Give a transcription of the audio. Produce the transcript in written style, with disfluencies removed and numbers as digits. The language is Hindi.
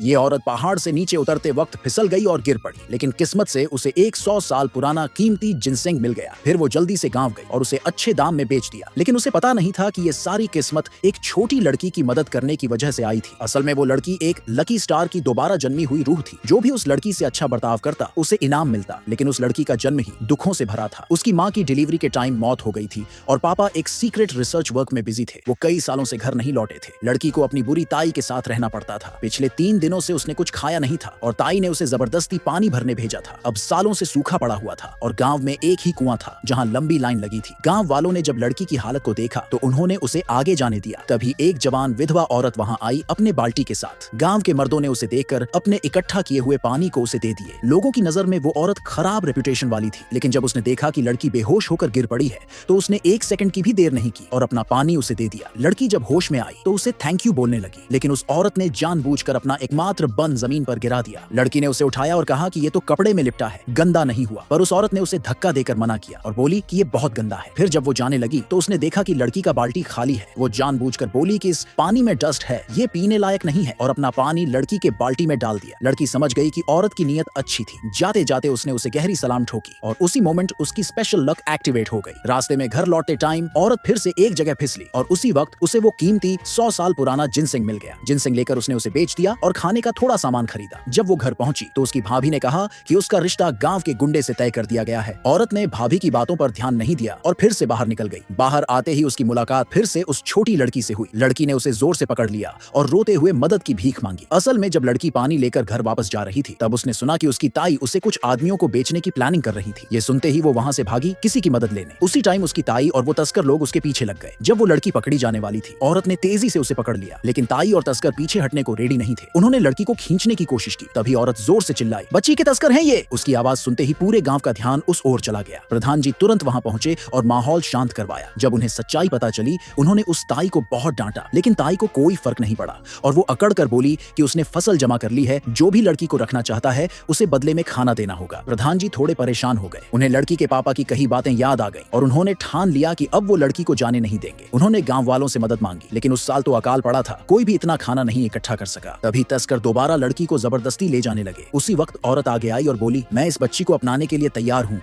ये औरत पहाड़ से नीचे उतरते वक्त फिसल गई और गिर पड़ी, लेकिन किस्मत से उसे 100 साल पुराना कीमती जिनसेंग मिल गया। फिर वो जल्दी से गांव गई और उसे अच्छे दाम में बेच दिया। लेकिन उसे पता नहीं था कि ये सारी किस्मत एक छोटी लड़की की मदद करने की वजह से आई थी। असल में वो लड़की एक लकी स्टार की दोबारा जन्मी हुई रूह थी। जो भी उस लड़की से अच्छा बर्ताव करता उसे इनाम मिलता। लेकिन उस लड़की का जन्म ही दुखों से भरा था। उसकी माँ की डिलीवरी के टाइम मौत हो गई थी और पापा एक सीक्रेट रिसर्च वर्क में बिजी थे। वो कई सालों से घर नहीं लौटे थे। लड़की को अपनी बुरी ताई के साथ रहना पड़ता था। पिछले 3 दिनों से उसने कुछ खाया नहीं था और ताई ने उसे जबरदस्ती पानी भरने भेजा था। अब सालों से सूखा पड़ा हुआ था और गांव में एक ही कुआं था जहां लंबी लाइन लगी थी। गांव वालों ने जब लड़की की हालत को देखा तो उन्होंने उसे आगे जाने दिया। तभी एक जवान विधवा औरत वहां आई अपने बाल्टी के साथ। गांव के मर्दों ने उसे देखकर अपने इकट्ठा किए हुए पानी को उसे दे दिए। लोगों की नजर में वो औरत खराब रेपुटेशन वाली थी, लेकिन जब उसने देखा कि लड़की बेहोश होकर गिर पड़ी है तो उसने 1 सेकंड की भी देर नहीं की और अपना पानी उसे दे दिया। लड़की जब होश में आई तो उसे थैंक यू बोलने लगी, लेकिन उस औरत ने जानबूझकर अपना एकमात्र बन जमीन पर गिरा दिया। लड़की ने उसे उठाया और कहा कि ये तो कपड़े में लिपटा है, गंदा नहीं हुआ। पर उस औरत ने उसे धक्का देकर मना किया और बोली कि ये बहुत गंदा है। फिर जब वो जाने लगी तो उसने देखा कि लड़की का बाल्टी खाली है। वो जानबूझकर बोली कि इस पानी में डस्ट है, ये पीने लायक नहीं है, और अपना पानी लड़की के बाल्टी में डाल दिया। लड़की समझ गई कि औरत की नीयत अच्छी थी। जाते जाते उसने उसे गहरी सलाम ठोकी और उसी मोमेंट उसकी स्पेशल लक एक्टिवेट हो गई। रास्ते में घर लौटते टाइम औरत फिर से एक जगह फिसली और उसी वक्त उसे वो कीमती 100 साल पुराना जिनसेंग मिल गया। जिनसेंग लेकर उसने उसे बेच दिया और खाने का थोड़ा सामान खरीदा। जब वो घर पहुंची तो उसकी भाभी ने कहा कि उसका रिश्ता गांव के गुंडे से तय कर दिया गया है। औरत ने भाभी की बातों पर ध्यान नहीं दिया और फिर से बाहर निकल गई। बाहर आते ही उसकी मुलाकात फिर से उस छोटी लड़की से हुई। लड़की ने उसे जोर से पकड़ लिया और रोते हुए मदद की भीख मांगी। असल में जब लड़की पानी लेकर घर वापस जा रही थी तब उसने सुना कि उसकी ताई उसे कुछ आदमियों को बेचने की प्लानिंग कर रही थी। ये सुनते ही वो वहां से भागी किसी की मदद लेने। उसी टाइम उसकी ताई और वो तस्कर लोग उसके पीछे लग गए। जब वो लड़की पकड़ी जाने वाली थी औरत ने तेजी से उसे पकड़ लिया, लेकिन ताई और तस्कर पीछे हटने को रेडी नहीं थे। उन्होंने लड़की को खींचने की कोशिश की। तभी औरत जोर से चिल्लाई, बच्ची के तस्कर हैं ये। उसकी आवाज सुनते ही पूरे गांव का ध्यान उस ओर चला गया। प्रधान जी तुरंत वहां पहुंचे और माहौल शांत करवाया। जब उन्हें सच्चाई पता चली उन्होंने उस ताई को बहुत डांटा, लेकिन ताई को कोई फर्क नहीं पड़ा और वो अकड़ कर बोली कि उसने फसल जमा कर ली है, जो भी लड़की को रखना चाहता है उसे बदले में खाना देना होगा। प्रधान जी थोड़े परेशान हो गए। उन्हें लड़की के पापा की कही बातें याद आ गई और उन्होंने ठान लिया कि अब वो लड़की को जाने नहीं देंगे। उन्होंने गांव वालों से मदद मांगी, लेकिन उस साल तो अकाल पड़ा था, कोई भी इतना खाना नहीं इकट्ठा कर सका। तभी तस्कर दोबारा लड़की को जबरदस्ती ले जाने लगे। उसी वक्त औरत आगे आई और बोली, मैं इस बच्ची को अपनाने के लिए तैयार हूँ,